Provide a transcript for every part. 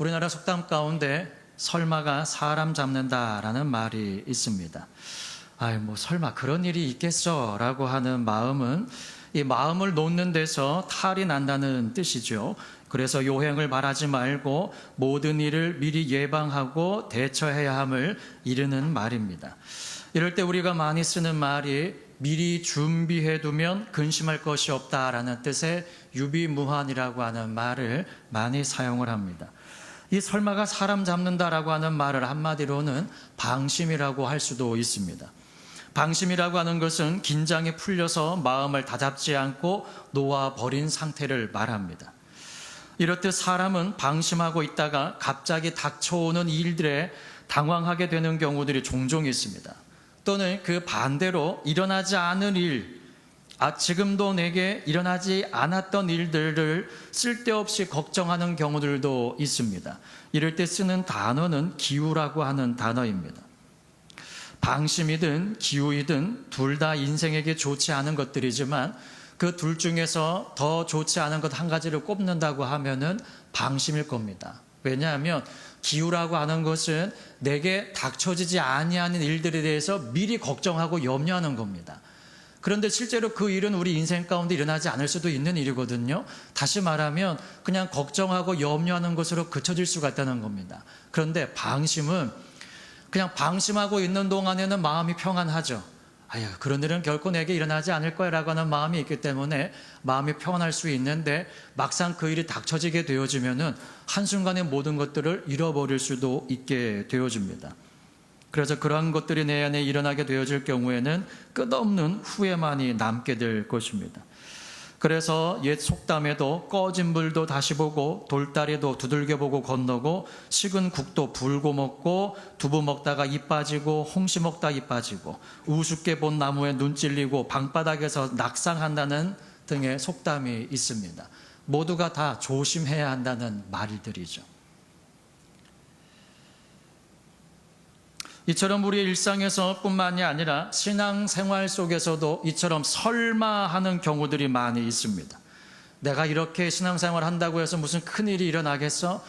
우리나라 속담 가운데 설마가 사람 잡는다라는 말이 있습니다. 설마 그런 일이 있겠어 라고 하는 마음은 이 마음을 놓는 데서 탈이 난다는 뜻이죠. 그래서 요행을 바라지 말고 모든 일을 미리 예방하고 대처해야 함을 이르는 말입니다. 이럴 때 우리가 많이 쓰는 말이 미리 준비해두면 근심할 것이 없다라는 뜻의 유비무환이라고 하는 말을 많이 사용을 합니다. 이 설마가 사람 잡는다라고 하는 말을 한마디로는 방심이라고 할 수도 있습니다. 방심이라고 하는 것은 긴장이 풀려서 마음을 다잡지 않고 놓아버린 상태를 말합니다. 이렇듯 사람은 방심하고 있다가 갑자기 닥쳐오는 일들에 당황하게 되는 경우들이 종종 있습니다. 또는 그 반대로 일어나지 않은 일, 지금도 내게 일어나지 않았던 일들을 쓸데없이 걱정하는 경우들도 있습니다. 이럴 때 쓰는 단어는 기우라고 하는 단어입니다. 방심이든 기우이든 둘 다 인생에게 좋지 않은 것들이지만 그 둘 중에서 더 좋지 않은 것 한 가지를 꼽는다고 하면은 방심일 겁니다. 왜냐하면 기우라고 하는 것은 내게 닥쳐지지 아니하는 일들에 대해서 미리 걱정하고 염려하는 겁니다. 그런데 실제로 그 일은 우리 인생 가운데 일어나지 않을 수도 있는 일이거든요. 다시 말하면 그냥 걱정하고 염려하는 것으로 그쳐질 수가 있다는 겁니다. 그런데 방심은 그냥 방심하고 있는 동안에는 마음이 평안하죠. 그런 일은 결코 내게 일어나지 않을 거야 라고 하는 마음이 있기 때문에 마음이 평안할 수 있는데 막상 그 일이 닥쳐지게 되어지면은 한순간에 모든 것들을 잃어버릴 수도 있게 되어집니다. 그래서 그러한 것들이 내 안에 일어나게 되어질 경우에는 끝없는 후회만이 남게 될 것입니다. 그래서 옛 속담에도 꺼진 불도 다시 보고 돌다리도 두들겨 보고 건너고 식은 국도 불고 먹고 두부 먹다가 입 빠지고 홍시 먹다 입 빠지고 우습게 본 나무에 눈 찔리고 방바닥에서 낙상한다는 등의 속담이 있습니다. 모두가 다 조심해야 한다는 말들이죠. 이처럼 우리의 일상에서 뿐만이 아니라 신앙생활 속에서도 이처럼 설마 하는 경우들이 많이 있습니다. 내가 이렇게 신앙생활 한다고 해서 무슨 큰일이 일어나겠어?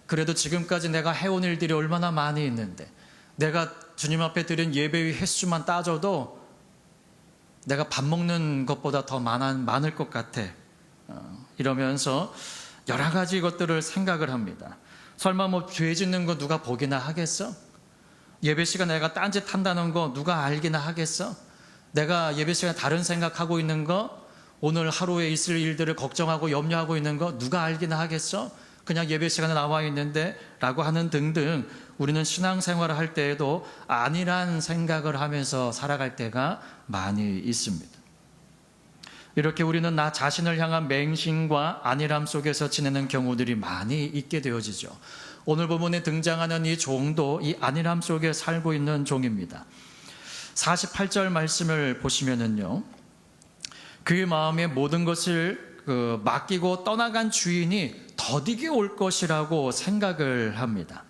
그래도 지금까지 내가 해온 일들이 얼마나 많이 있는데 내가 주님 앞에 드린 예배의 횟수만 따져도 내가 밥 먹는 것보다 더 많을 것 같아. 이러면서 여러 가지 것들을 생각을 합니다. 설마 죄 짓는 거 누가 보기나 하겠어? 예배 시간에 내가 딴짓 한다는 거 누가 알기나 하겠어? 내가 예배 시간에 다른 생각하고 있는 거, 오늘 하루에 있을 일들을 걱정하고 염려하고 있는 거 누가 알기나 하겠어? 그냥 예배 시간에 나와 있는데 라고 하는 등등 우리는 신앙생활을 할 때에도 아니란 생각을 하면서 살아갈 때가 많이 있습니다. 이렇게 우리는 나 자신을 향한 맹신과 안일함 속에서 지내는 경우들이 많이 있게 되어지죠. 오늘 본문에 등장하는 이 종도 이 안일함 속에 살고 있는 종입니다. 48절 말씀을 보시면은요, 그의 마음에 모든 것을 맡기고 떠나간 주인이 더디게 올 것이라고 생각을 합니다.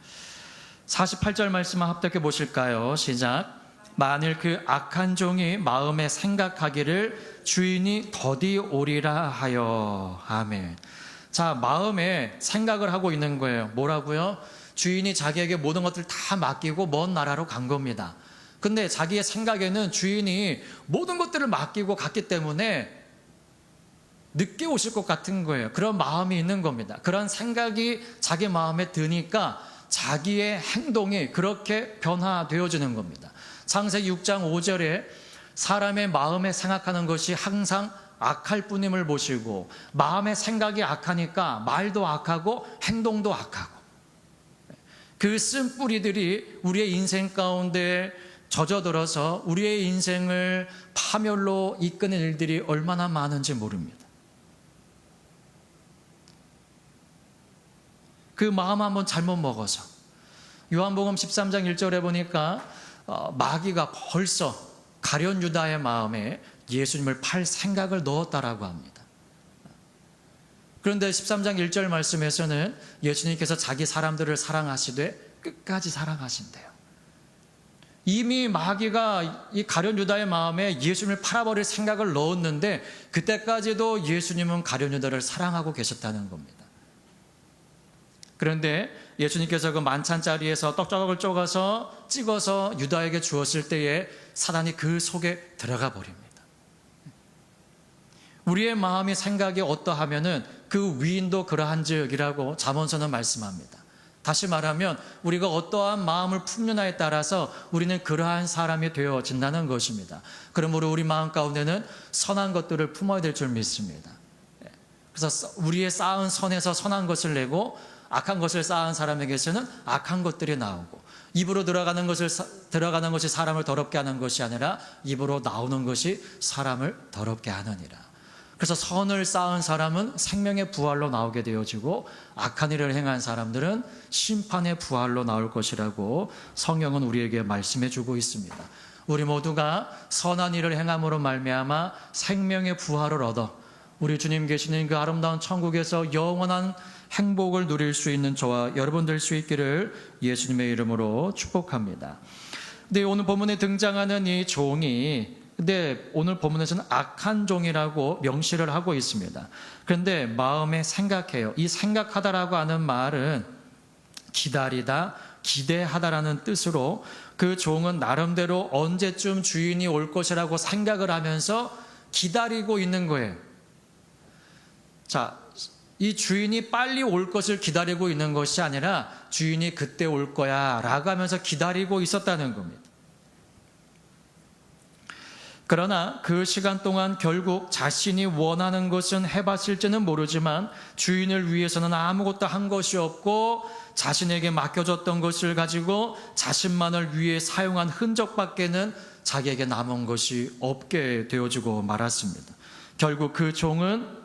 48절 말씀을 합독해 보실까요? 시작. 만일 그 악한 종이 마음에 생각하기를 주인이 더디 오리라 하여. 아멘. 자, 마음에 생각을 하고 있는 거예요. 뭐라고요? 주인이 자기에게 모든 것들을 다 맡기고 먼 나라로 간 겁니다. 근데 자기의 생각에는 주인이 모든 것들을 맡기고 갔기 때문에 늦게 오실 것 같은 거예요. 그런 마음이 있는 겁니다. 그런 생각이 자기 마음에 드니까 자기의 행동이 그렇게 변화되어지는 겁니다. 창세기 6장 5절에 사람의 마음에 생각하는 것이 항상 악할 뿐임을 보시고 마음의 생각이 악하니까 말도 악하고 행동도 악하고 그 쓴뿌리들이 우리의 인생 가운데 젖어들어서 우리의 인생을 파멸로 이끄는 일들이 얼마나 많은지 모릅니다. 그 마음 한번 잘못 먹어서 요한복음 13장 1절에 보니까 마귀가 벌써 가룟 유다의 마음에 예수님을 팔 생각을 넣었다라고 합니다. 그런데 13장 1절 말씀에서는 예수님께서 자기 사람들을 사랑하시되 끝까지 사랑하신대요. 이미 마귀가 이 가룟 유다의 마음에 예수님을 팔아버릴 생각을 넣었는데 그때까지도 예수님은 가룟 유다를 사랑하고 계셨다는 겁니다. 그런데 예수님께서 그 만찬 자리에서 떡조각을 찍어서 유다에게 주었을 때에 사단이 그 속에 들어가 버립니다. 우리의 마음이 생각이 어떠하면은 그 위인도 그러한즉이라고 잠언서는 말씀합니다. 다시 말하면 우리가 어떠한 마음을 품느냐에 따라서 우리는 그러한 사람이 되어진다는 것입니다. 그러므로 우리 마음 가운데는 선한 것들을 품어야 될 줄 믿습니다. 그래서 우리의 쌓은 선에서 선한 것을 내고 악한 것을 쌓은 사람에게서는 악한 것들이 나오고, 입으로 들어가는 것이 사람을 더럽게 하는 것이 아니라 입으로 나오는 것이 사람을 더럽게 하느니라. 그래서 선을 쌓은 사람은 생명의 부활로 나오게 되어지고, 악한 일을 행한 사람들은 심판의 부활로 나올 것이라고 성경은 우리에게 말씀해 주고 있습니다. 우리 모두가 선한 일을 행함으로 말미암아 생명의 부활을 얻어 우리 주님 계시는 그 아름다운 천국에서 영원한 행복을 누릴 수 있는 저와 여러분 될 수 있기를 예수님의 이름으로 축복합니다. 근데 오늘 본문에 등장하는 이 종이, 근데 오늘 본문에서는 악한 종이라고 명시를 하고 있습니다. 그런데 마음에 생각해요. 이 생각하다라고 하는 말은 기다리다, 기대하다라는 뜻으로, 그 종은 나름대로 언제쯤 주인이 올 것이라고 생각을 하면서 기다리고 있는 거예요. 자, 이 주인이 빨리 올 것을 기다리고 있는 것이 아니라 주인이 그때 올 거야 라고 하면서 기다리고 있었다는 겁니다. 그러나 그 시간 동안 결국 자신이 원하는 것은 해봤을지는 모르지만 주인을 위해서는 아무것도 한 것이 없고, 자신에게 맡겨졌던 것을 가지고 자신만을 위해 사용한 흔적밖에는 자기에게 남은 것이 없게 되어지고 말았습니다. 결국 그 종은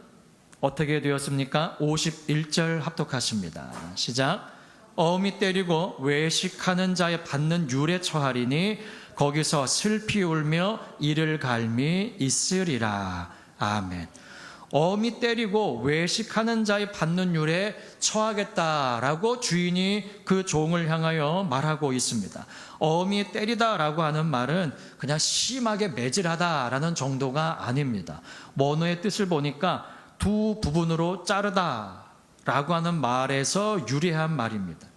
어떻게 되었습니까? 51절 합독하십니다. 시작. 어미 때리고 외식하는 자에 받는 율에 처하리니 거기서 슬피 울며 이를 갈미 있으리라. 아멘. 어미 때리고 외식하는 자에 받는 율에 처하겠다라고 주인이 그 종을 향하여 말하고 있습니다. 어미 때리다라고 하는 말은 그냥 심하게 매질하다라는 정도가 아닙니다. 원어의 뜻을 보니까 두 부분으로 자르다라고 하는 말에서 유래한 말입니다.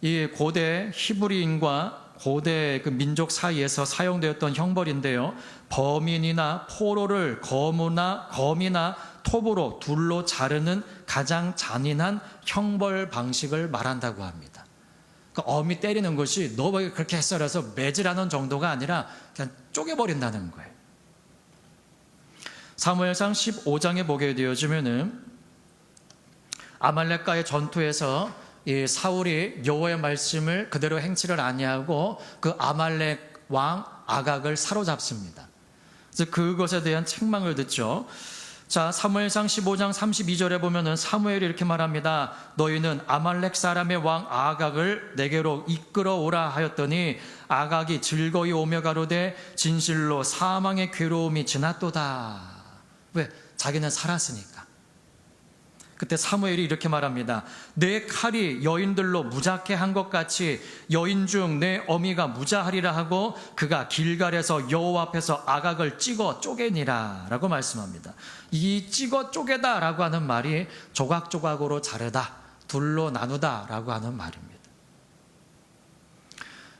이 고대 히브리인과 고대 그 민족 사이에서 사용되었던 형벌인데요, 범인이나 포로를 검이나 톱으로 둘로 자르는 가장 잔인한 형벌 방식을 말한다고 합니다. 그러니까 어미 때리는 것이 너 왜 그렇게 했어라서 매질하는 정도가 아니라 그냥 쪼개버린다는 거예요. 사무엘상 15장에 보게 되어지면은 아말렉과의 전투에서 이 사울이 여호와의 말씀을 그대로 행치를 아니하고 그 아말렉 왕 아각을 사로잡습니다. 그래서 그것에 대한 책망을 듣죠. 자, 사무엘상 15장 32절에 보면은 사무엘이 이렇게 말합니다. 너희는 아말렉 사람의 왕 아각을 내게로 이끌어오라 하였더니 아각이 즐거이 오며 가로되 진실로 사망의 괴로움이 지났도다. 왜? 자기는 살았으니까. 그때 사무엘이 이렇게 말합니다. 내 칼이 여인들로 무자케 한 것 같이 여인 중 내 어미가 무자하리라 하고 그가 길갈에서 여호와 앞에서 아각을 찍어 쪼개니라 라고 말씀합니다. 이 찍어 쪼개다 라고 하는 말이 조각조각으로 자르다, 둘로 나누다 라고 하는 말입니다.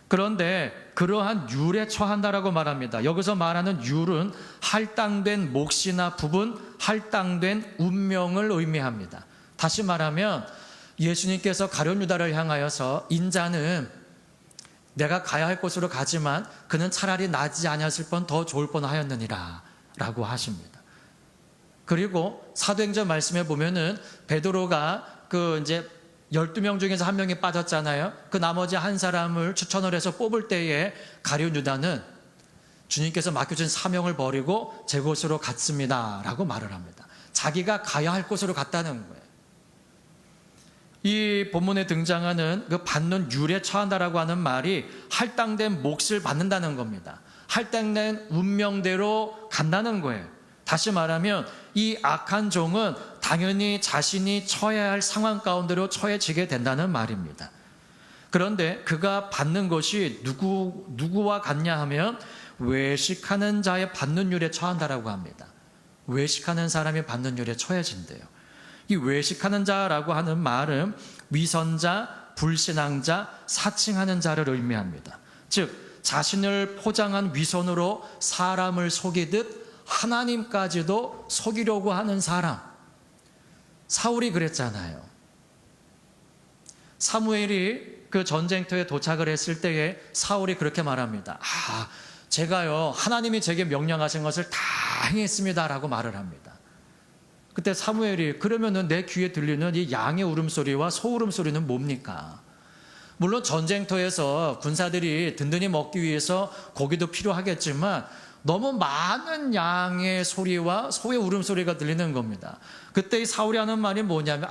그런데 그러한 율에 처한다라고 말합니다. 여기서 말하는 율은 할당된 몫이나 부분, 할당된 운명을 의미합니다. 다시 말하면 예수님께서 가룟 유다를 향하여서 인자는 내가 가야 할 곳으로 가지만 그는 차라리 나지 아니었을 뻔 더 좋을 뻔하였느니라 라고 하십니다. 그리고 사도행전 말씀에 보면은 베드로가 그 이제 12명 중에서 한 명이 빠졌잖아요. 그 나머지 한 사람을 추천을 해서 뽑을 때에 가룟 유다는 주님께서 맡겨준 사명을 버리고 제 곳으로 갔습니다 라고 말을 합니다. 자기가 가야 할 곳으로 갔다는 거예요. 이 본문에 등장하는 그 받는 율에 처한다라고 하는 말이 할당된 몫을 받는다는 겁니다. 할당된 운명대로 간다는 거예요. 다시 말하면 이 악한 종은 당연히 자신이 처해야 할 상황 가운데로 처해지게 된다는 말입니다. 그런데 그가 받는 것이 누구와 같냐 하면 외식하는 자의 받는 율에 처한다라고 합니다. 외식하는 사람이 받는 율에 처해진대요. 이 외식하는 자라고 하는 말은 위선자, 불신앙자, 사칭하는 자를 의미합니다. 즉 자신을 포장한 위선으로 사람을 속이듯 하나님까지도 속이려고 하는 사람. 사울이 그랬잖아요. 사무엘이 그 전쟁터에 도착을 했을 때에 사울이 그렇게 말합니다. 제가요 하나님이 제게 명령하신 것을 다 행했습니다라고 말을 합니다. 그때 사무엘이 그러면은 내 귀에 들리는 이 양의 울음소리와 소 울음소리는 뭡니까? 물론 전쟁터에서 군사들이 든든히 먹기 위해서 고기도 필요하겠지만 너무 많은 양의 소리와 소의 울음소리가 들리는 겁니다. 그때 이 사울이 하는 말이 뭐냐면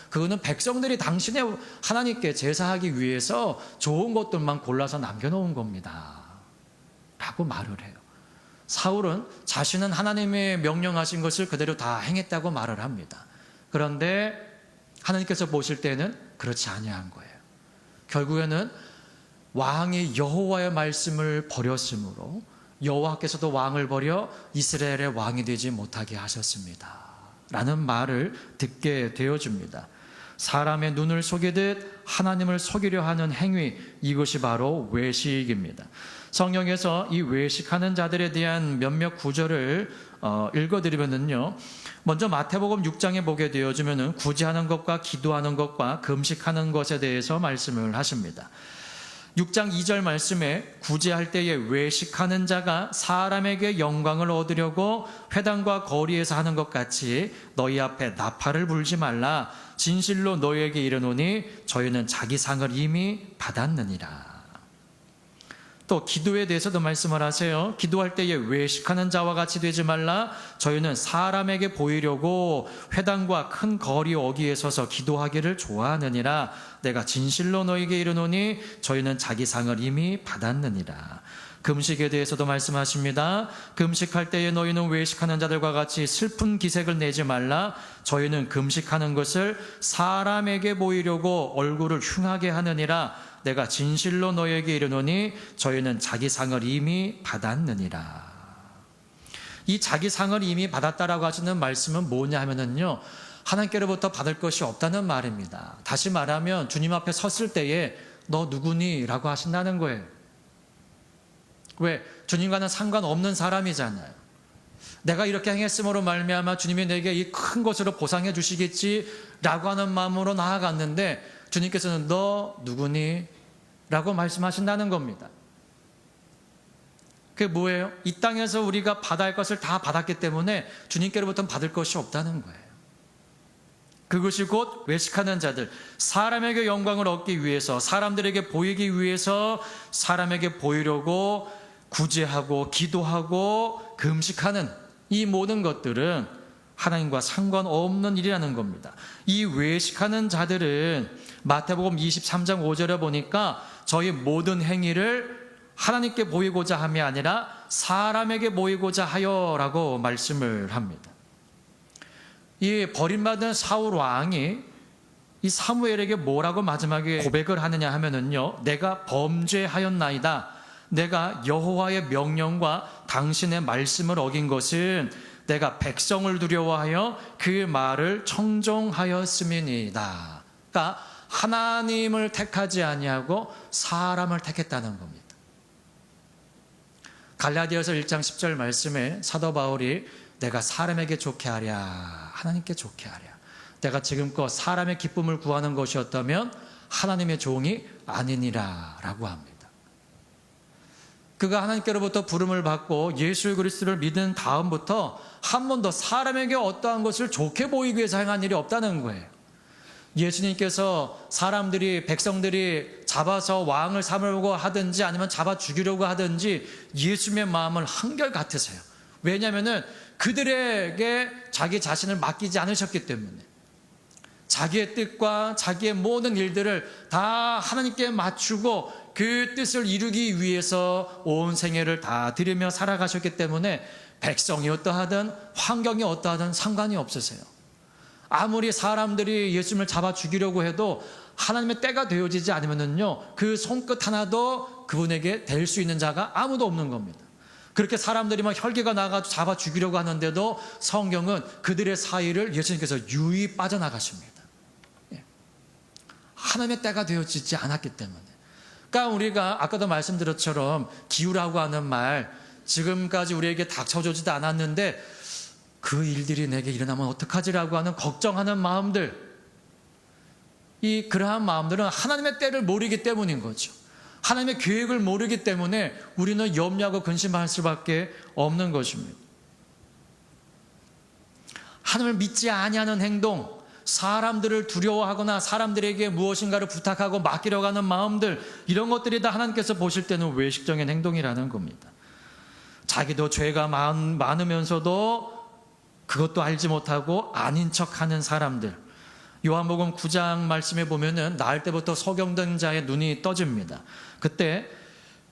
그거는 백성들이 당신의 하나님께 제사하기 위해서 좋은 것들만 골라서 남겨놓은 겁니다 라고 말을 해요. 사울은 자신은 하나님의 명령하신 것을 그대로 다 행했다고 말을 합니다. 그런데 하나님께서 보실 때는 그렇지 아니한 거예요. 결국에는 왕이 여호와의 말씀을 버렸으므로 여호와께서도 왕을 버려 이스라엘의 왕이 되지 못하게 하셨습니다 라는 말을 듣게 되어줍니다. 사람의 눈을 속이듯 하나님을 속이려 하는 행위, 이것이 바로 외식입니다. 성경에서 이 외식하는 자들에 대한 몇몇 구절을 읽어드리면요, 먼저 마태복음 6장에 보게 되어지면은 구제하는 것과 기도하는 것과 금식하는 것에 대해서 말씀을 하십니다. 6장 2절 말씀에 구제할 때에 외식하는 자가 사람에게 영광을 얻으려고 회당과 거리에서 하는 것 같이 너희 앞에 나팔을 불지 말라. 진실로 너희에게 이르노니 저희는 자기 상을 이미 받았느니라. 또 기도에 대해서도 말씀을 하세요. 기도할 때에 외식하는 자와 같이 되지 말라. 저희는 사람에게 보이려고 회당과 큰 거리 어귀에 서서 기도하기를 좋아하느니라. 내가 진실로 너희에게 이르노니 저희는 자기 상을 이미 받았느니라. 금식에 대해서도 말씀하십니다. 금식할 때에 너희는 외식하는 자들과 같이 슬픈 기색을 내지 말라. 저희는 금식하는 것을 사람에게 보이려고 얼굴을 흉하게 하느니라. 내가 진실로 너희에게 이르노니 저희는 자기 상을 이미 받았느니라. 이 자기 상을 이미 받았다라고 하시는 말씀은 뭐냐 하면은요, 하나님께로부터 받을 것이 없다는 말입니다. 다시 말하면 주님 앞에 섰을 때에 너 누구니? 라고 하신다는 거예요. 왜? 주님과는 상관없는 사람이잖아요. 내가 이렇게 행했음으로 말미암아 주님이 내게 이 큰 것으로 보상해 주시겠지라고 하는 마음으로 나아갔는데 주님께서는 너 누구니? 라고 말씀하신다는 겁니다. 그게 뭐예요? 이 땅에서 우리가 받아야 할 것을 다 받았기 때문에 주님께로부터는 받을 것이 없다는 거예요. 그것이 곧 외식하는 자들, 사람에게 영광을 얻기 위해서, 사람들에게 보이기 위해서 사람에게 보이려고 구제하고 기도하고 금식하는 이 모든 것들은 하나님과 상관없는 일이라는 겁니다. 이 외식하는 자들은 마태복음 23장 5절에 보니까 저희 모든 행위를 하나님께 보이고자 함이 아니라 사람에게 보이고자 하여라고 말씀을 합니다. 이 버림받은 사울 왕이 이 사무엘에게 뭐라고 마지막에 고백을 하느냐 하면은요, 내가 범죄하였나이다. 내가 여호와의 명령과 당신의 말씀을 어긴 것은 내가 백성을 두려워하여 그 말을 청종하였음이니이다. 그러니까 하나님을 택하지 아니하고 사람을 택했다는 겁니다. 갈라디아서 1장 10절 말씀에 사도 바울이 내가 사람에게 좋게 하랴, 하나님께 좋게 하랴. 내가 지금껏 사람의 기쁨을 구하는 것이었다면 하나님의 종이 아니니라 라고 합니다. 그가 하나님께로부터 부름을 받고 예수 그리스도를 믿은 다음부터 한 번도 사람에게 어떠한 것을 좋게 보이기 위해서 행한 일이 없다는 거예요. 예수님께서 사람들이, 백성들이 잡아서 왕을 삼으려고 하든지 아니면 잡아 죽이려고 하든지 예수님의 마음은 한결같으세요. 왜냐하면 그들에게 자기 자신을 맡기지 않으셨기 때문에 자기의 뜻과 자기의 모든 일들을 다 하나님께 맞추고 그 뜻을 이루기 위해서 온 생애를 다 드리며 살아가셨기 때문에 백성이 어떠하든 환경이 어떠하든 상관이 없으세요. 아무리 사람들이 예수님을 잡아 죽이려고 해도 하나님의 때가 되어지지 않으면요, 그 손끝 하나도 그분에게 댈 수 있는 자가 아무도 없는 겁니다. 그렇게 사람들이 막 혈기가 나가지고 잡아 죽이려고 하는데도 성경은 그들의 사이를 예수님께서 유의 빠져나가십니다. 하나님의 때가 되어지지 않았기 때문에. 그러니까 우리가 아까도 말씀드렸처럼 기우라고 하는 말, 지금까지 우리에게 닥쳐오지도 않았는데 그 일들이 내게 일어나면 어떡하지라고 하는 걱정하는 마음들, 그러한 마음들은 하나님의 때를 모르기 때문인 거죠. 하나님의 계획을 모르기 때문에 우리는 염려하고 근심할 수밖에 없는 것입니다. 하나님을 믿지 아니하는 행동, 사람들을 두려워하거나 사람들에게 무엇인가를 부탁하고 맡기려고 하는 마음들, 이런 것들이 다 하나님께서 보실 때는 외식적인 행동이라는 겁니다. 자기도 죄가 많으면서도 그것도 알지 못하고 아닌 척하는 사람들. 요한복음 9장 말씀에 보면은 낳을 때부터 소경된 자의 눈이 떠집니다. 그때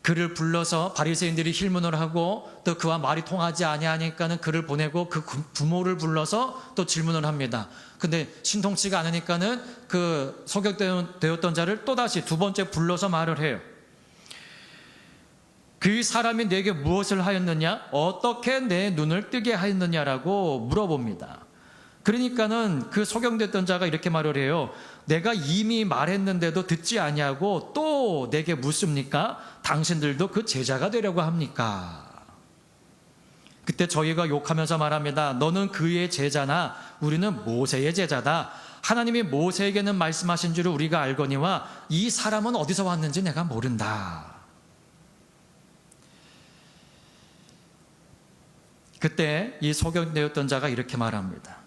그를 불러서 바리새인들이 힐문을 하고 또 그와 말이 통하지 아니하니까는 그를 보내고 그 부모를 불러서 또 질문을 합니다. 근데 신통치가 않으니까는 그 소경되었던 자를 또다시 두 번째 불러서 말을 해요. 그 사람이 내게 무엇을 하였느냐? 어떻게 내 눈을 뜨게 하였느냐라고 물어봅니다. 그러니까는 그 소경됐던 자가 이렇게 말을 해요. 내가 이미 말했는데도 듣지 아니하고 또 내게 묻습니까? 당신들도 그 제자가 되려고 합니까? 그때 저희가 욕하면서 말합니다. 너는 그의 제자나 우리는 모세의 제자다. 하나님이 모세에게는 말씀하신 줄을 우리가 알거니와 이 사람은 어디서 왔는지 내가 모른다. 그때 이 소경되었던 자가 이렇게 말합니다.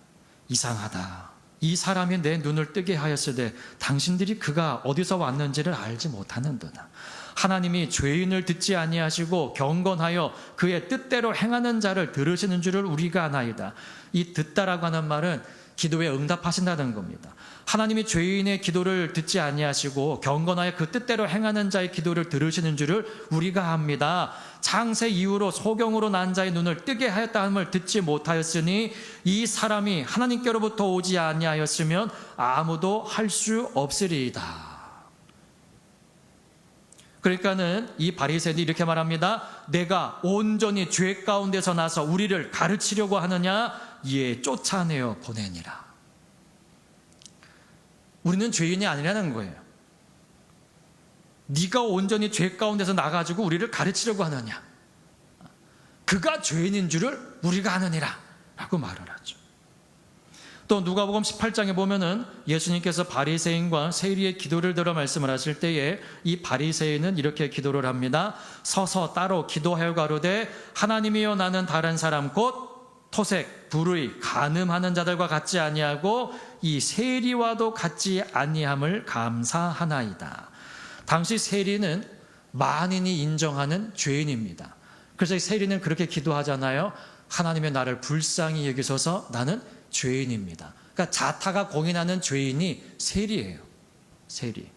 이상하다. 이 사람이 내 눈을 뜨게 하였으되 당신들이 그가 어디서 왔는지를 알지 못하는도다. 하나님이 죄인을 듣지 아니하시고 경건하여 그의 뜻대로 행하는 자를 들으시는 줄을 우리가 아나이다. 이 듣다라고 하는 말은 기도에 응답하신다는 겁니다. 하나님이 죄인의 기도를 듣지 아니하시고 경건하여 그 뜻대로 행하는 자의 기도를 들으시는 줄을 우리가 압니다. 창세 이후로 소경으로 난 자의 눈을 뜨게 하였다함을 듣지 못하였으니 이 사람이 하나님께로부터 오지 아니하였으면 아무도 할 수 없으리이다. 그러니까는 이 바리새인이 이렇게 말합니다. 내가 온전히 죄 가운데서 나서 우리를 가르치려고 하느냐? 이에 쫓아내어 보내니라. 우리는 죄인이 아니라는 거예요. 네가 온전히 죄 가운데서 나가지고 우리를 가르치려고 하느냐? 그가 죄인인 줄을 우리가 아느니라 라고 말을 하죠. 또 누가복음 18장에 보면은 예수님께서 바리새인과 세리의 기도를 들어 말씀을 하실 때에 이 바리새인은 이렇게 기도를 합니다. 서서 따로 기도하여 가로되 하나님이여 나는 다른 사람 곧 토색, 불의, 간음하는 자들과 같지 아니하고 이 세리와도 같지 아니함을 감사하나이다. 당시 세리는 만인이 인정하는 죄인입니다. 그래서 세리는 그렇게 기도하잖아요. 하나님의 나를 불쌍히 여기소서 나는 죄인입니다. 그러니까 자타가 공인하는 죄인이 세리예요. 세리.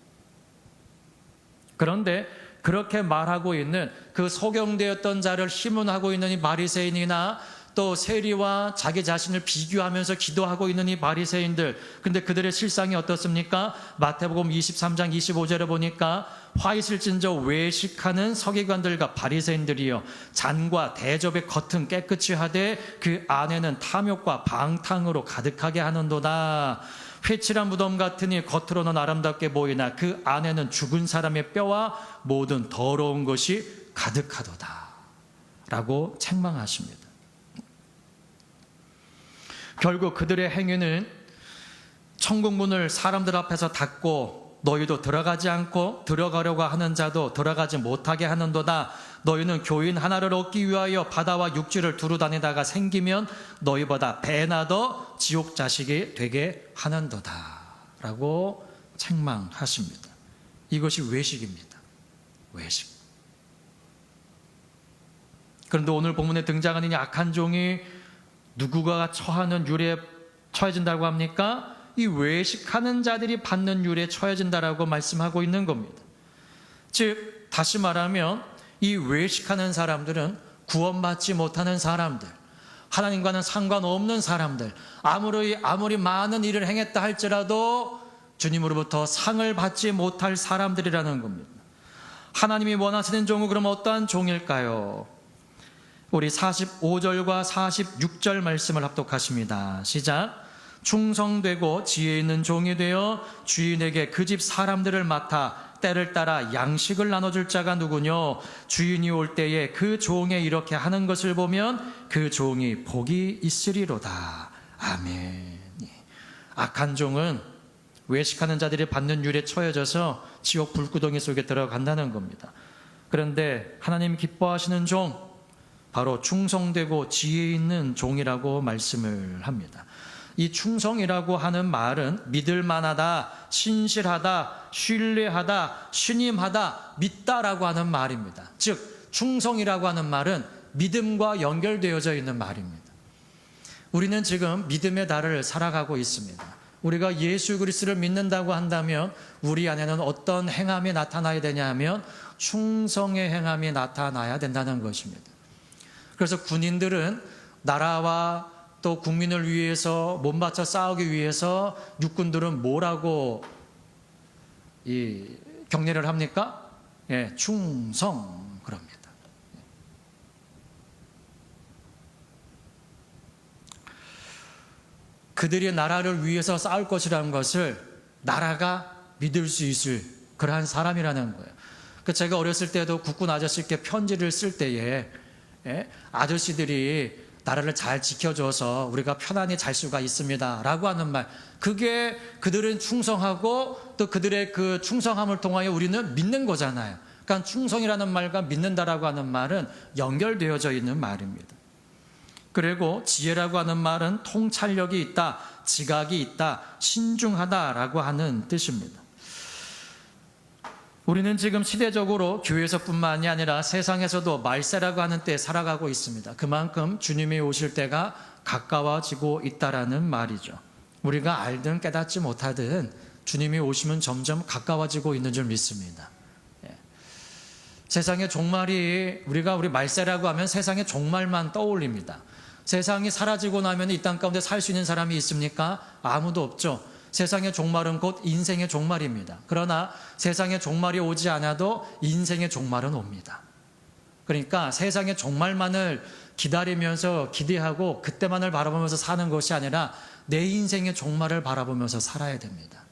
그런데 그렇게 말하고 있는 그 소경되었던 자를 희문하고 있는 이 바리새인이나 또 세리와 자기 자신을 비교하면서 기도하고 있는 이 바리새인들, 근데 그들의 실상이 어떻습니까? 마태복음 23장 25절에 보니까 화 있을진저 외식하는 서기관들과 바리새인들이여 잔과 대접의 겉은 깨끗이 하되 그 안에는 탐욕과 방탕으로 가득하게 하는도다. 회칠한 무덤 같으니 겉으로는 아름답게 보이나 그 안에는 죽은 사람의 뼈와 모든 더러운 것이 가득하도다 라고 책망하십니다. 결국 그들의 행위는 천국문을 사람들 앞에서 닫고 너희도 들어가지 않고 들어가려고 하는 자도 들어가지 못하게 하는도다. 너희는 교인 하나를 얻기 위하여 바다와 육지를 두루 다니다가 생기면 너희보다 배나 더 지옥 자식이 되게 하는도다 라고 책망하십니다. 이것이 외식입니다. 외식. 그런데 오늘 본문에 등장하는 이 악한 종이 누구가 처하는 율에 처해진다고 합니까? 이 외식하는 자들이 받는 율에 처해진다라고 말씀하고 있는 겁니다. 즉 다시 말하면 이 외식하는 사람들은 구원받지 못하는 사람들, 하나님과는 상관없는 사람들, 아무리 많은 일을 행했다 할지라도 주님으로부터 상을 받지 못할 사람들이라는 겁니다. 하나님이 원하시는 종은 그럼 어떠한 종일까요? 우리 45절과 46절 말씀을 합독하십니다. 시작. 충성되고 지혜 있는 종이 되어 주인에게 그 집 사람들을 맡아 때를 따라 양식을 나눠줄 자가 누구뇨? 주인이 올 때에 그 종의 이렇게 하는 것을 보면 그 종이 복이 있으리로다. 아멘. 악한 종은 외식하는 자들이 받는 율에 처해져서 지옥 불구덩이 속에 들어간다는 겁니다. 그런데 하나님 기뻐하시는 종, 바로 충성되고 지혜 있는 종이라고 말씀을 합니다. 이 충성이라고 하는 말은 믿을 만하다, 신실하다, 신뢰하다, 신임하다, 믿다라고 하는 말입니다. 즉 충성이라고 하는 말은 믿음과 연결되어져 있는 말입니다. 우리는 지금 믿음의 달을 살아가고 있습니다. 우리가 예수 그리스도를 믿는다고 한다면 우리 안에는 어떤 행함이 나타나야 되냐 하면 충성의 행함이 나타나야 된다는 것입니다. 그래서 군인들은 나라와 또 국민을 위해서 몸바쳐 싸우기 위해서 육군들은 뭐라고 격려를 합니까? 예, 충성 그럽니다. 그들이 나라를 위해서 싸울 것이라는 것을 나라가 믿을 수 있을 그러한 사람이라는 거예요. 제가 어렸을 때도 국군 아저씨께 편지를 쓸 때에 아저씨들이 나라를 잘 지켜줘서 우리가 편안히 잘 수가 있습니다 라고 하는 말, 그게 그들은 충성하고 또 그들의 그 충성함을 통하여 우리는 믿는 거잖아요. 그러니까 충성이라는 말과 믿는다라고 하는 말은 연결되어져 있는 말입니다. 그리고 지혜라고 하는 말은 통찰력이 있다, 지각이 있다, 신중하다라고 하는 뜻입니다. 우리는 지금 시대적으로 교회에서뿐만이 아니라 세상에서도 말세라고 하는 때에 살아가고 있습니다. 그만큼 주님이 오실 때가 가까워지고 있다라는 말이죠. 우리가 알든 깨닫지 못하든 주님이 오시면 점점 가까워지고 있는 줄 믿습니다. 세상의 종말이, 우리 말세라고 하면 세상의 종말만 떠올립니다. 세상이 사라지고 나면 이 땅 가운데 살 수 있는 사람이 있습니까? 아무도 없죠. 세상의 종말은 곧 인생의 종말입니다. 그러나 세상의 종말이 오지 않아도 인생의 종말은 옵니다. 그러니까 세상의 종말만을 기다리면서 기대하고 그때만을 바라보면서 사는 것이 아니라 내 인생의 종말을 바라보면서 살아야 됩니다.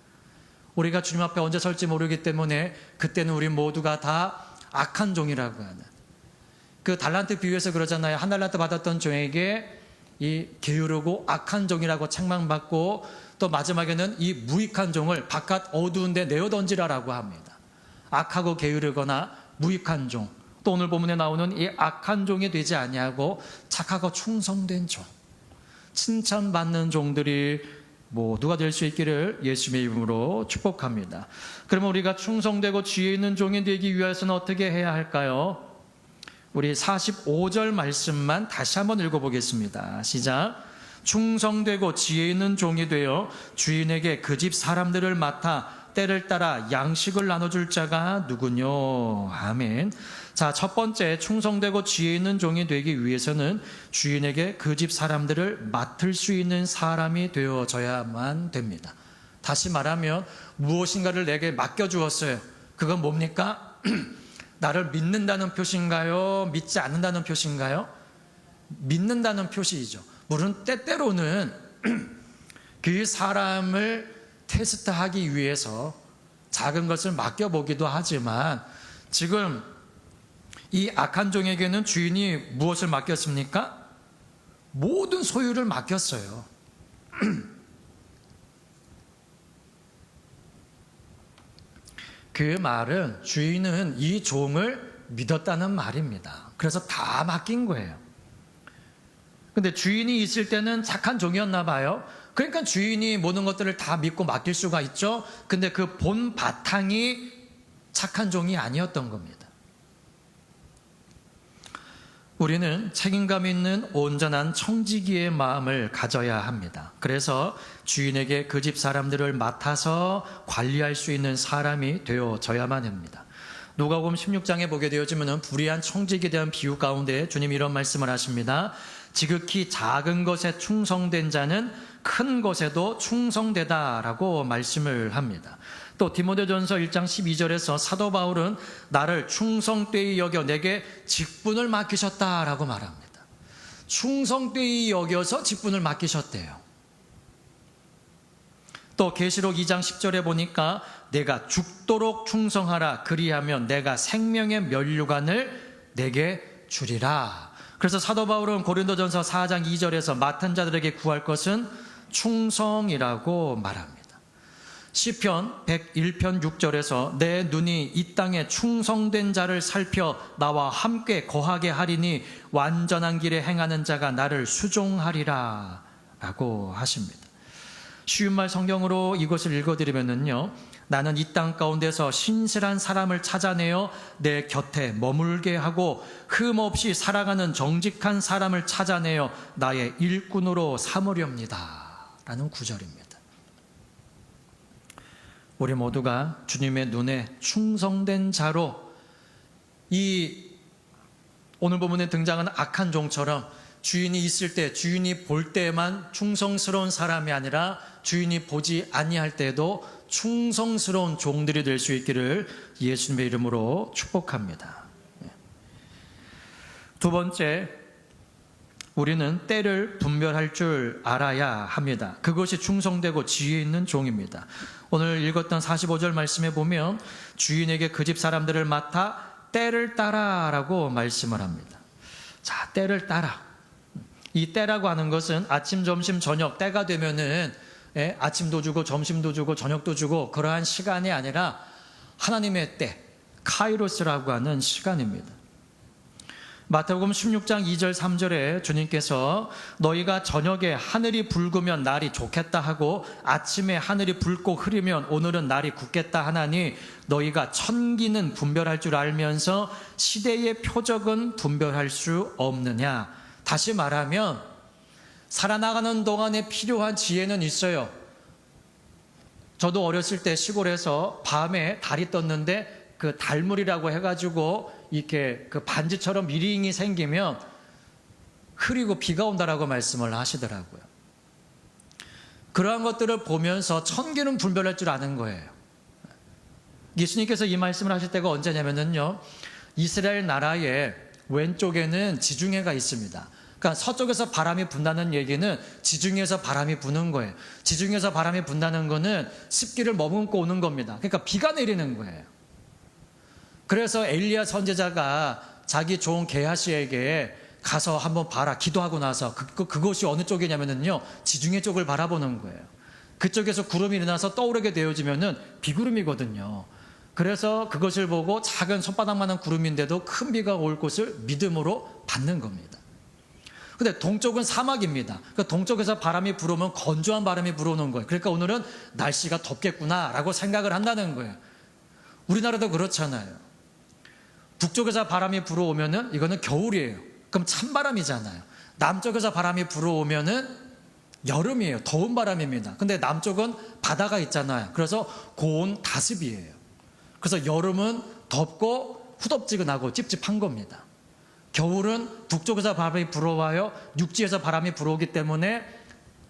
우리가 주님 앞에 언제 설지 모르기 때문에 그때는 우리 모두가 다 악한 종이라고 하는, 그 달란트 비유에서 그러잖아요. 한 달란트 받았던 종에게 이 게으르고 악한 종이라고 책망받고 또 마지막에는 이 무익한 종을 바깥 어두운 데 내어 던지라라고 합니다. 악하고 게으르거나 무익한 종, 또 오늘 본문에 나오는 이 악한 종이 되지 아니하고 착하고 충성된 종, 칭찬받는 종들이 모두가 될 수 있기를 예수님의 이름으로 축복합니다. 그러면 우리가 충성되고 지혜 있는 종이 되기 위해서는 어떻게 해야 할까요? 우리 45절 말씀만 다시 한번 읽어보겠습니다. 시작. 충성되고 지혜 있는 종이 되어 주인에게 그 집 사람들을 맡아 때를 따라 양식을 나눠줄 자가 누구뇨? 아멘. 자, 첫 번째, 충성되고 지혜 있는 종이 되기 위해서는 주인에게 그 집 사람들을 맡을 수 있는 사람이 되어져야만 됩니다. 다시 말하면 무엇인가를 내게 맡겨주었어요. 그건 뭡니까? 나를 믿는다는 표시인가요? 믿지 않는다는 표시인가요? 믿는다는 표시이죠. 물론 때때로는 그 사람을 테스트하기 위해서 작은 것을 맡겨보기도 하지만 지금 이 악한 종에게는 주인이 무엇을 맡겼습니까? 모든 소유를 맡겼어요. 그 말은 주인은 이 종을 믿었다는 말입니다. 그래서 다 맡긴 거예요. 근데 주인이 있을 때는 착한 종이었나 봐요. 그러니까 주인이 모든 것들을 다 믿고 맡길 수가 있죠. 근데 그 본 바탕이 착한 종이 아니었던 겁니다. 우리는 책임감 있는 온전한 청지기의 마음을 가져야 합니다. 그래서 주인에게 그 집 사람들을 맡아서 관리할 수 있는 사람이 되어져야만 합니다. 누가복음 16장에 보게 되어지면 불의한 청지기에 대한 비유 가운데 주님이 이런 말씀을 하십니다. 지극히 작은 것에 충성된 자는 큰 것에도 충성되다라고 말씀을 합니다. 또 디모데전서 1장 12절에서 사도 바울은 나를 충성되이 여겨 내게 직분을 맡기셨다라고 말합니다. 충성되이 여겨서 직분을 맡기셨대요. 또 계시록 2장 10절에 보니까 내가 죽도록 충성하라 그리하면 내가 생명의 면류관을 내게 주리라. 그래서 사도 바울은 고린도전서 4장 2절에서 맡은 자들에게 구할 것은 충성이라고 말합니다. 시편 101편 6절에서 내 눈이 이 땅에 충성된 자를 살펴 나와 함께 거하게 하리니 완전한 길에 행하는 자가 나를 수종하리라 라고 하십니다. 쉬운 말 성경으로 이것을 읽어드리면요, 나는 이 땅 가운데서 신실한 사람을 찾아내어 내 곁에 머물게 하고 흠없이 살아가는 정직한 사람을 찾아내어 나의 일꾼으로 삼으렵니다 라는 구절입니다. 우리 모두가 주님의 눈에 충성된 자로, 이 오늘 본문에 등장하는 악한 종처럼 주인이 있을 때, 주인이 볼 때만 충성스러운 사람이 아니라 주인이 보지 아니할 때도 충성스러운 종들이 될 수 있기를 예수님의 이름으로 축복합니다. 두 번째, 우리는 때를 분별할 줄 알아야 합니다. 그것이 충성되고 지혜 있는 종입니다. 오늘 읽었던 45절 말씀에 보면 주인에게 그 집 사람들을 맡아 때를 따라라고 말씀을 합니다. 자, 때를 따라. 이 때라고 하는 것은 아침, 점심, 저녁 때가 되면은 아침도 주고 점심도 주고 저녁도 주고 그러한 시간이 아니라 하나님의 때, 카이로스라고 하는 시간입니다. 마태복음 16장 2절 3절에 주님께서 너희가 저녁에 하늘이 붉으면 날이 좋겠다 하고 아침에 하늘이 붉고 흐리면 오늘은 날이 굳겠다 하나니 너희가 천기는 분별할 줄 알면서 시대의 표적은 분별할 수 없느냐. 다시 말하면 살아나가는 동안에 필요한 지혜는 있어요. 저도 어렸을 때 시골에서 밤에 달이 떴는데 그 달물이라고 해가지고 이렇게 그 반지처럼 미링이 생기면 흐리고 비가 온다라고 말씀을 하시더라고요. 그러한 것들을 보면서 천기는 분별할 줄 아는 거예요. 예수님께서 이 말씀을 하실 때가 언제냐면요, 이스라엘 나라의 왼쪽에는 지중해가 있습니다. 그러니까 서쪽에서 바람이 분다는 얘기는 지중해에서 바람이 부는 거예요. 지중해에서 바람이 분다는 거는 습기를 머금고 오는 겁니다. 그러니까 비가 내리는 거예요. 그래서 엘리야 선지자가 자기 종 게하시에게 가서 한번 봐라 기도하고 나서 그것이 어느 쪽이냐면요, 지중해 쪽을 바라보는 거예요. 그쪽에서 구름이 일어나서 떠오르게 되어지면은 비구름이거든요. 그래서 그것을 보고 작은 손바닥만한 구름인데도 큰 비가 올 것을 믿음으로 받는 겁니다. 근데 동쪽은 사막입니다. 그러니까 동쪽에서 바람이 불어오면 건조한 바람이 불어오는 거예요. 그러니까 오늘은 날씨가 덥겠구나라고 생각을 한다는 거예요. 우리나라도 그렇잖아요. 북쪽에서 바람이 불어오면은 이거는 겨울이에요. 그럼 찬바람이잖아요. 남쪽에서 바람이 불어오면은 여름이에요. 더운 바람입니다. 근데 남쪽은 바다가 있잖아요. 그래서 고온 다습이에요. 그래서 여름은 덥고 후덥지근하고 찝찝한 겁니다. 겨울은 북쪽에서 바람이 불어와요. 육지에서 바람이 불어오기 때문에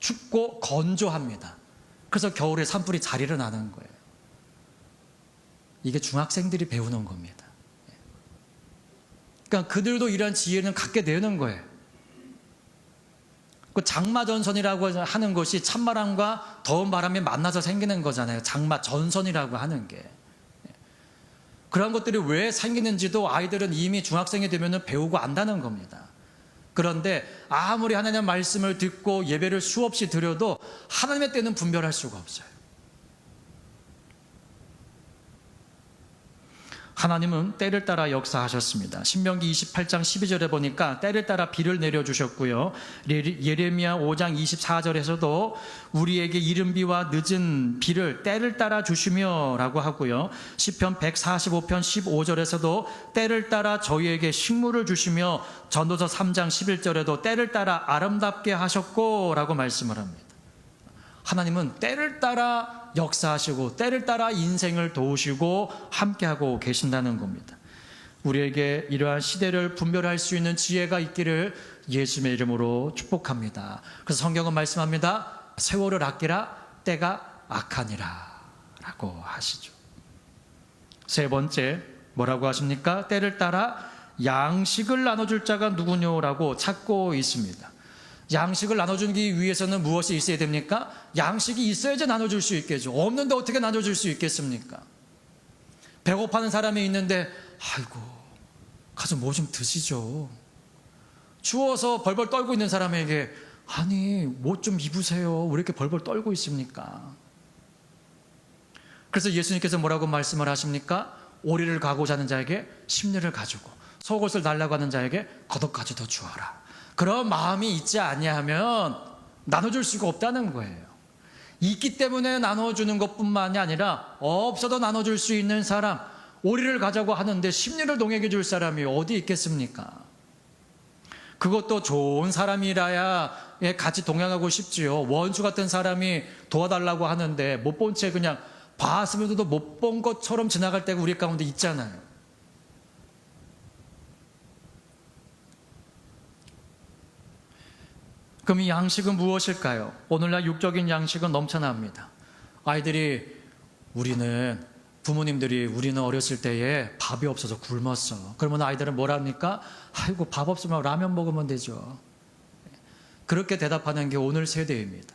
춥고 건조합니다. 그래서 겨울에 산불이 잘 일어나는 거예요. 이게 중학생들이 배우는 겁니다. 그러니까 그들도 이런 지혜는 갖게 되는 거예요. 그 장마전선이라고 하는 것이 찬바람과 더운 바람이 만나서 생기는 거잖아요. 장마전선이라고 하는 게. 그런 것들이 왜 생기는지도 아이들은 이미 중학생이 되면 배우고 안다는 겁니다. 그런데 아무리 하나님의 말씀을 듣고 예배를 수없이 드려도 하나님의 때는 분별할 수가 없어요. 하나님은 때를 따라 역사하셨습니다. 신명기 28장 12절에 보니까 때를 따라 비를 내려주셨고요. 예레미야 5장 24절에서도 우리에게 이른 비와 늦은 비를 때를 따라 주시며 라고 하고요. 시편 145편 15절에서도 때를 따라 저희에게 식물을 주시며 전도서 3장 11절에도 때를 따라 아름답게 하셨고 라고 말씀을 합니다. 하나님은 때를 따라 역사하시고 때를 따라 인생을 도우시고 함께하고 계신다는 겁니다. 우리에게 이러한 시대를 분별할 수 있는 지혜가 있기를 예수님의 이름으로 축복합니다. 그래서 성경은 말씀합니다. 세월을 아끼라 때가 악하니라 라고 하시죠. 세 번째 뭐라고 하십니까? 때를 따라 양식을 나눠줄 자가 누구뇨라고 찾고 있습니다. 양식을 나눠주기 위해서는 무엇이 있어야 됩니까? 양식이 있어야지 나눠줄 수 있겠죠. 없는데 어떻게 나눠줄 수 있겠습니까? 배고파하는 사람이 있는데 아이고 가서 뭐 좀 드시죠. 추워서 벌벌 떨고 있는 사람에게 아니 뭐 좀 입으세요. 왜 이렇게 벌벌 떨고 있습니까? 그래서 예수님께서 뭐라고 말씀을 하십니까? 오리를 가고자 하는 자에게 심리를 가지고 속옷을 달라고 하는 자에게 겉옷까지 더 주어라. 그런 마음이 있지 아니하면 나눠줄 수가 없다는 거예요. 있기 때문에 나눠주는 것뿐만이 아니라 없어도 나눠줄 수 있는 사람, 오리를 가자고 하는데 심리를 동행해 줄 사람이 어디 있겠습니까? 그것도 좋은 사람이라야 같이 동행하고 싶지요. 원수 같은 사람이 도와달라고 하는데 못 본 채 그냥 봤으면서도 못 본 것처럼 지나갈 때가 우리 가운데 있잖아요. 그럼 이 양식은 무엇일까요? 오늘날 육적인 양식은 넘쳐납니다. 부모님들이 어렸을 때에 밥이 없어서 굶었어. 그러면 아이들은 뭐랍니까? 아이고 밥 없으면 라면 먹으면 되죠. 그렇게 대답하는 게 오늘 세대입니다.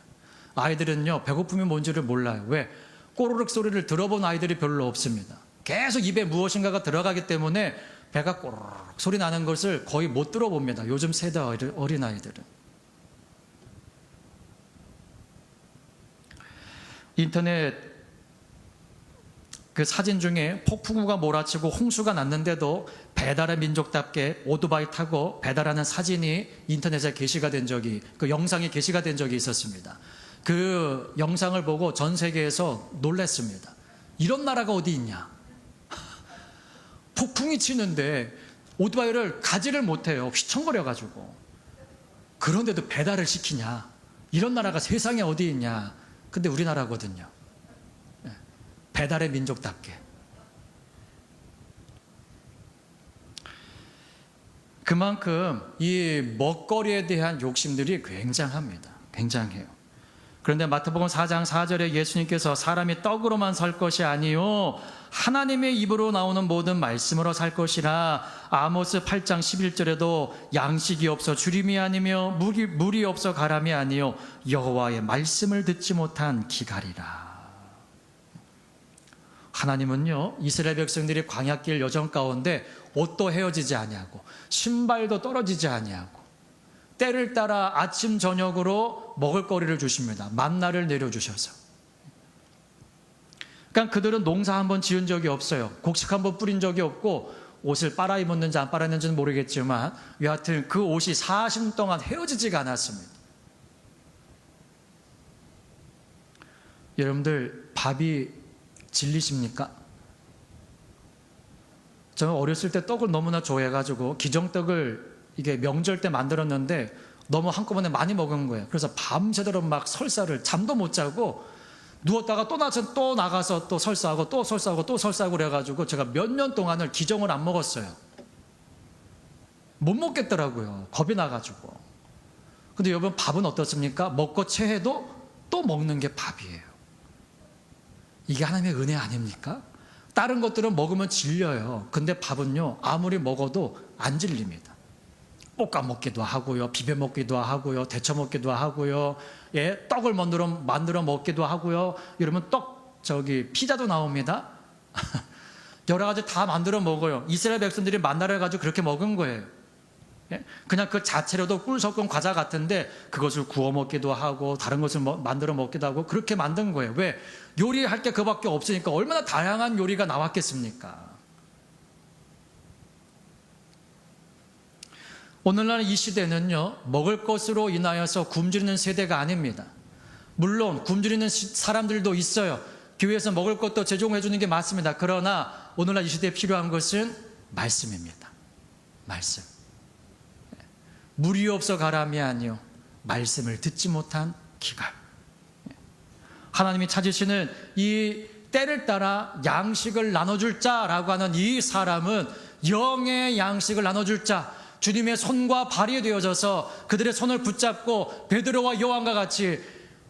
아이들은요 배고픔이 뭔지를 몰라요. 왜? 꼬르륵 소리를 들어본 아이들이 별로 없습니다. 계속 입에 무엇인가가 들어가기 때문에 배가 꼬르륵 소리 나는 것을 거의 못 들어봅니다. 요즘 세대 어린아이들은. 인터넷 그 사진 중에 폭풍우가 몰아치고 홍수가 났는데도 배달의 민족답게 오토바이 타고 배달하는 사진이 인터넷에 게시가 된 적이, 그 영상이 게시가 된 적이 있었습니다. 그 영상을 보고 전 세계에서 놀랐습니다. 이런 나라가 어디 있냐? 폭풍이 치는데 오토바이를 가지를 못해요. 휘청거려가지고. 그런데도 배달을 시키냐? 이런 나라가 세상에 어디 있냐? 근데 우리나라거든요. 배달의 민족답게. 그만큼 이 먹거리에 대한 욕심들이 굉장합니다. 굉장해요. 그런데 마태복음 4장 4절에 예수님께서 사람이 떡으로만 살 것이 아니요 하나님의 입으로 나오는 모든 말씀으로 살 것이라. 아모스 8장 11절에도 양식이 없어 주림이 아니며 물이 없어 가람이 아니요 여호와의 말씀을 듣지 못한 기갈이라. 하나님은요 이스라엘 백성들이 광야길 여정 가운데 옷도 헤어지지 아니하고 신발도 떨어지지 아니하고 때를 따라 아침 저녁으로 먹을거리를 주십니다. 만나를 내려주셔서. 그러니까 그들은 농사 한번 지은 적이 없어요. 곡식 한번 뿌린 적이 없고 옷을 빨아 입었는지 안 빨아 입었는지는 모르겠지만 여하튼 그 옷이 40년 동안 헤어지지가 않았습니다. 여러분들 밥이 질리십니까? 저는 어렸을 때 떡을 너무나 좋아해가지고 기정떡을 이게 명절 때 만들었는데 너무 한꺼번에 많이 먹은 거예요. 그래서 밤새도록 막 설사를 잠도 못 자고 누웠다가 또 나가서 또 설사하고 또 설사하고 또 설사하고 그래가지고 제가 몇 년 동안을 기정을 안 먹었어요. 못 먹겠더라고요. 겁이 나가지고. 근데 여러분 밥은 어떻습니까? 먹고 체해도 또 먹는 게 밥이에요. 이게 하나님의 은혜 아닙니까? 다른 것들은 먹으면 질려요. 근데 밥은요 아무리 먹어도 안 질립니다. 볶아 먹기도 하고요, 비벼 먹기도 하고요, 데쳐 먹기도 하고요, 떡을 만들어 먹기도 하고요. 여러분 피자도 나옵니다. 여러 가지 다 만들어 먹어요. 이스라엘 백성들이 만나를 가지고 그렇게 먹은 거예요. 그냥 그 자체로도 꿀 섞은 과자 같은데 그것을 구워 먹기도 하고 다른 것을 만들어 먹기도 하고 그렇게 만든 거예요. 왜? 요리할 게 그밖에 없으니까. 얼마나 다양한 요리가 나왔겠습니까? 오늘날 이 시대는요 먹을 것으로 인하여서 굶주리는 세대가 아닙니다. 물론 굶주리는 사람들도 있어요. 교회에서 먹을 것도 제공해 주는 게 맞습니다. 그러나 오늘날 이 시대에 필요한 것은 말씀입니다. 말씀. 물이 없어 가람이 아니요 말씀을 듣지 못한 기갈. 하나님이 찾으시는 이 때를 따라 양식을 나눠줄 자라고 하는 이 사람은 영의 양식을 나눠줄 자, 주님의 손과 발이 되어져서 그들의 손을 붙잡고 베드로와 요한과 같이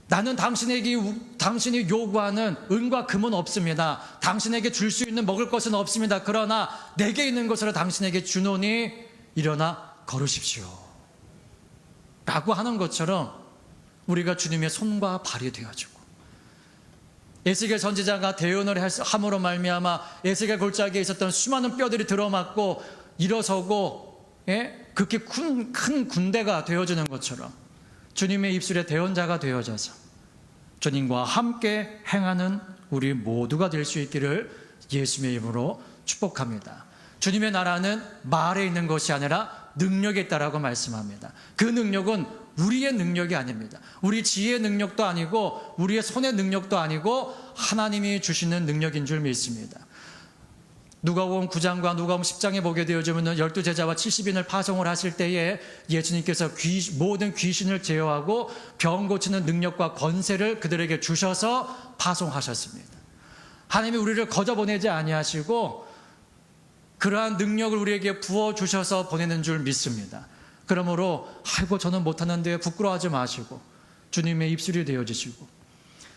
나는 당신이 요구하는 은과 금은 없습니다. 당신에게 줄 수 있는 먹을 것은 없습니다. 그러나 내게 있는 것으로 당신에게 주노니 일어나 걸으십시오. 라고 하는 것처럼 우리가 주님의 손과 발이 되어주고, 에스겔 선지자가 대언을 함으로 말미암아 에스겔 골짜기에 있었던 수많은 뼈들이 들어맞고 일어서고, 그렇게 큰 군대가 되어주는 것처럼 주님의 입술에 대언자가 되어져서 주님과 함께 행하는 우리 모두가 될 수 있기를 예수님의 이름으로 축복합니다. 주님의 나라는 말에 있는 것이 아니라 능력에 있다라고 말씀합니다. 그 능력은 우리의 능력이 아닙니다. 우리 지혜의 능력도 아니고 우리의 손의 능력도 아니고 하나님이 주시는 능력인 줄 믿습니다. 누가복음 9장과 누가복음 10장에 보게 되어지면 12제자와 70인을 파송을 하실 때에 예수님께서 모든 귀신을 제어하고 병 고치는 능력과 권세를 그들에게 주셔서 파송하셨습니다. 하나님이 우리를 거저 보내지 아니하시고 그러한 능력을 우리에게 부어주셔서 보내는 줄 믿습니다. 그러므로 아이고 저는 못하는데 부끄러워하지 마시고 주님의 입술이 되어주시고,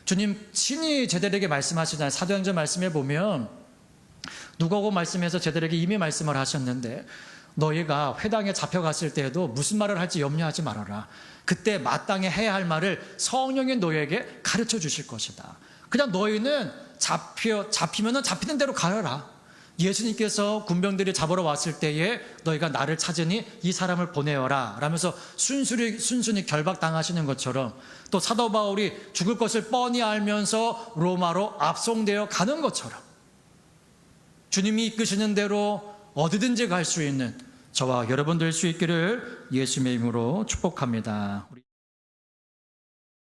주님 친히 제자들에게 말씀하시잖아요. 사도행전 말씀에 보면 누가복음 말씀에서 제자들에게 이미 말씀을 하셨는데, 너희가 회당에 잡혀갔을 때에도 무슨 말을 할지 염려하지 말아라. 그때 마땅히 해야 할 말을 성령이 너희에게 가르쳐 주실 것이다. 그냥 너희는 잡히면은 잡히는 대로 가라. 예수님께서 군병들이 잡으러 왔을 때에 너희가 나를 찾으니 이 사람을 보내어라 라면서 순순히 결박당하시는 것처럼, 또 사도 바울이 죽을 것을 뻔히 알면서 로마로 압송되어 가는 것처럼 주님이 이끄시는 대로 어디든지 갈 수 있는 저와 여러분 될 수 있기를 예수님의 이름으로 축복합니다.